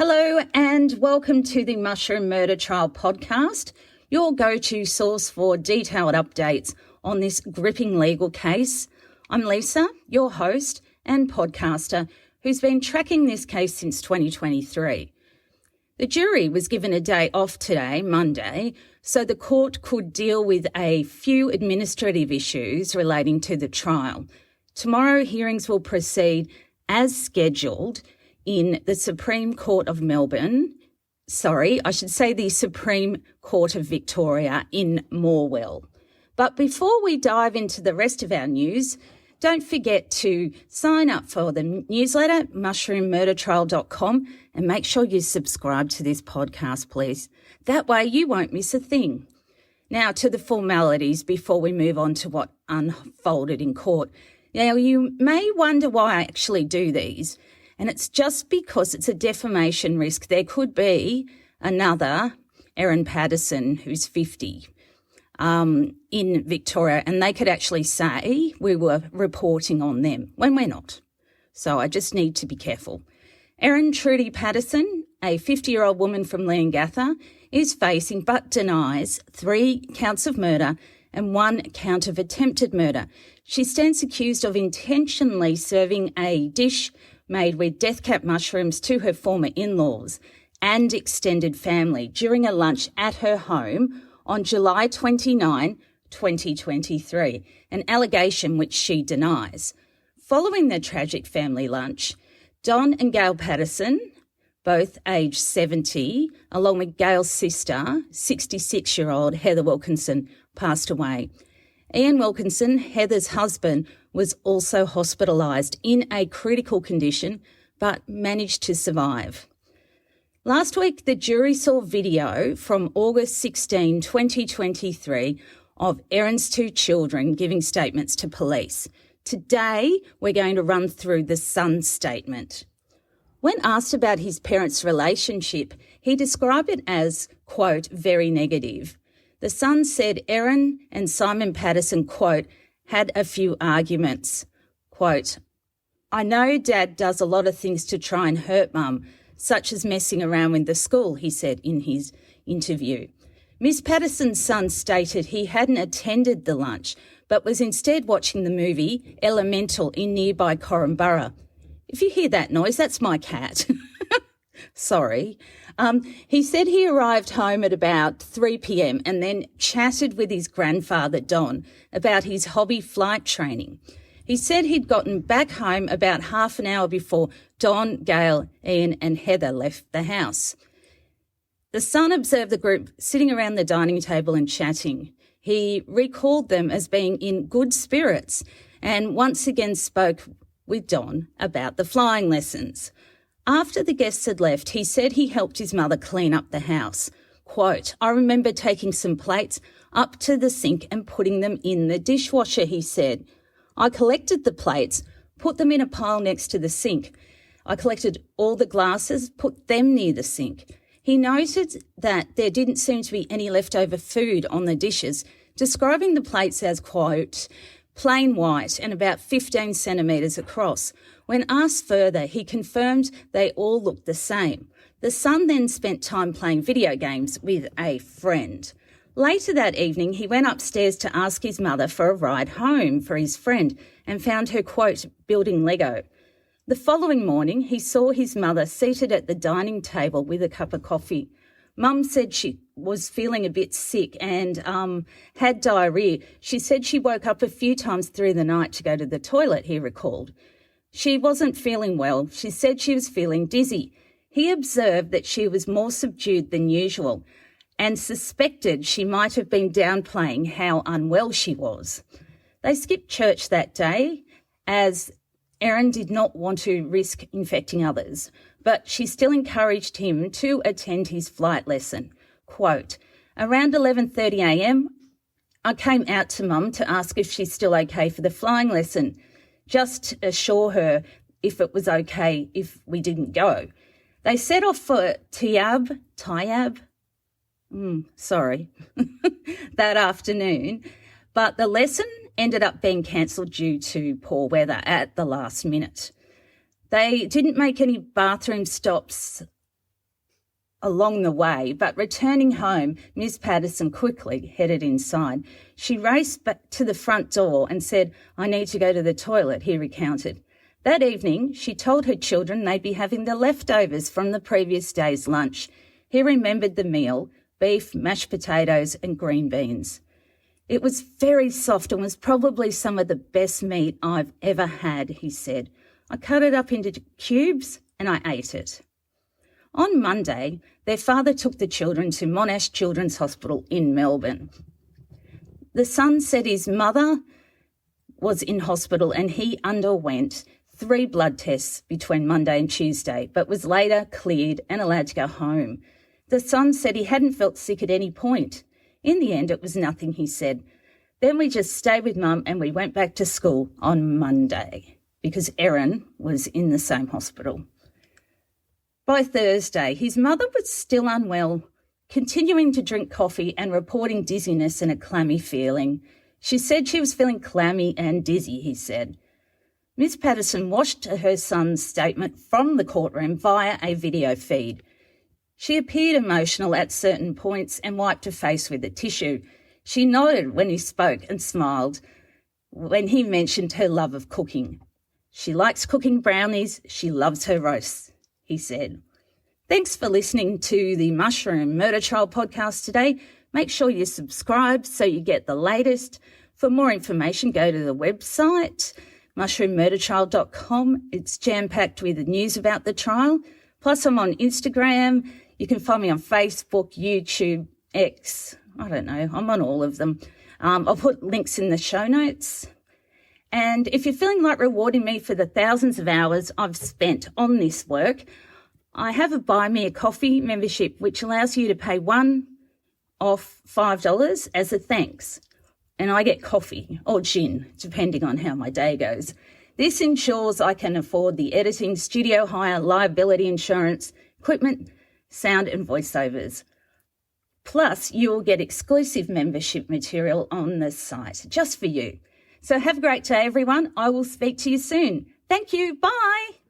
Hello and welcome to the Mushroom Murder Trial podcast, your go-to source for detailed updates on this gripping legal case. I'm Lisa, your host and podcaster, who's been tracking this case since 2023. The jury was given a day off today, Monday, so the court could deal with a few administrative issues relating to the trial. Tomorrow, hearings will proceed as scheduled in the Supreme Court of Melbourne, the Supreme Court of Victoria in Morwell. But before we dive into the rest of our news, don't forget to sign up for the newsletter, mushroommurdertrial.com, and make sure you subscribe to this podcast, please. That way you won't miss a thing. Now to the formalities before we move on to what unfolded in court. Now, you may wonder why I actually do these, and it's just because it's a defamation risk. There could be another Erin Patterson who's 50 in Victoria, and they could actually say we were reporting on them when we're not. So I just need to be careful. Erin Patterson, a 50-year-old woman from Leongatha, is facing but denies 3 counts of murder and 1 count of attempted murder. She stands accused of intentionally serving a dish made with death cap mushrooms to her former in-laws and extended family during a lunch at her home on July 29, 2023, an allegation which she denies. Following the tragic family lunch, Don and Gail Patterson, both aged 70, along with Gail's sister, 66-year-old Heather Wilkinson, passed away. Ian Wilkinson, Heather's husband, was also hospitalised in a critical condition but managed to survive. Last week, the jury saw video from August 16, 2023 of Erin's 2 children giving statements to police. Today, we're going to run through the son's statement. When asked about his parents' relationship, he described it as, quote, very negative. The son said Erin and Simon Patterson, quote, had a few arguments. Quote, I know Dad does a lot of things to try and hurt Mum, such as messing around with the school, he said in his interview. Miss Patterson's son stated he hadn't attended the lunch, but was instead watching the movie Elemental in nearby Corumburra. If you hear that noise, that's my cat. Sorry. He said he arrived home at about 3 p.m. and then chatted with his grandfather, Don, about his hobby flight training. He said he'd gotten back home about half an hour before Don, Gail, Ian and Heather left the house. The son observed the group sitting around the dining table and chatting. He recalled them as being in good spirits and once again spoke with Don about the flying lessons. After the guests had left, he said he helped his mother clean up the house. Quote, I remember taking some plates up to the sink and putting them in the dishwasher, he said. I collected the plates, put them in a pile next to the sink. I collected all the glasses, put them near the sink. He noted that there didn't seem to be any leftover food on the dishes, describing the plates as, quote, plain white and about 15 centimetres across. When asked further, he confirmed they all looked the same. The son then spent time playing video games with a friend. Later that evening, he went upstairs to ask his mother for a ride home for his friend and found her, quote, building Lego. The following morning, he saw his mother seated at the dining table with a cup of coffee. Mum said she was feeling a bit sick and had diarrhoea. She said she woke up a few times through the night to go to the toilet, he recalled. She wasn't feeling well. She said she was feeling dizzy. He observed that she was more subdued than usual and suspected she might have been downplaying how unwell she was. They skipped church that day as Erin did not want to risk infecting others, but she still encouraged him to attend his flight lesson. Quote, around 11:30am, I came out to Mum to ask if she's still okay for the flying lesson, just to assure her if it was okay if we didn't go. They set off for Tayab, that afternoon, but the lesson ended up being cancelled due to poor weather at the last minute. They didn't make any bathroom stops along the way, but returning home, Ms. Patterson quickly headed inside. She raced back to the front door and said, "I need to go to the toilet," he recounted. That evening, she told her children they'd be having the leftovers from the previous day's lunch. He remembered the meal: beef, mashed potatoes and green beans. "It was very soft and was probably some of the best meat I've ever had," he said. "I cut it up into cubes and I ate it." On Monday, their father took the children to Monash Children's Hospital in Melbourne. The son said his mother was in hospital and he underwent 3 blood tests between Monday and Tuesday, but was later cleared and allowed to go home. The son said he hadn't felt sick at any point. In the end, it was nothing, he said. "Then we just stayed with Mum and we went back to school on Monday," because Erin was in the same hospital. By Thursday, his mother was still unwell, continuing to drink coffee and reporting dizziness and a clammy feeling. She said she was feeling clammy and dizzy, he said. Ms. Patterson watched her son's statement from the courtroom via a video feed. She appeared emotional at certain points and wiped her face with a tissue. She nodded when he spoke and smiled when he mentioned her love of cooking. "She likes cooking brownies. She loves her roasts," he said. Thanks for listening to the Mushroom Murder Trial podcast today. Make sure you subscribe so you get the latest. For more information, go to the website, mushroommurdertrial.com. It's jam-packed with news about the trial. Plus, I'm on Instagram. You can find me on Facebook, YouTube, X. I don't know. I'm on all of them. I'll put links in the show notes. And if you're feeling like rewarding me for the thousands of hours I've spent on this work, I have a Buy Me a Coffee membership, which allows you to pay $1 off $5 as a thanks. And I get coffee or gin, depending on how my day goes. This ensures I can afford the editing, studio hire, liability insurance, equipment, sound and voiceovers. Plus, you'll get exclusive membership material on the site just for you. So have a great day, everyone. I will speak to you soon. Thank you. Bye.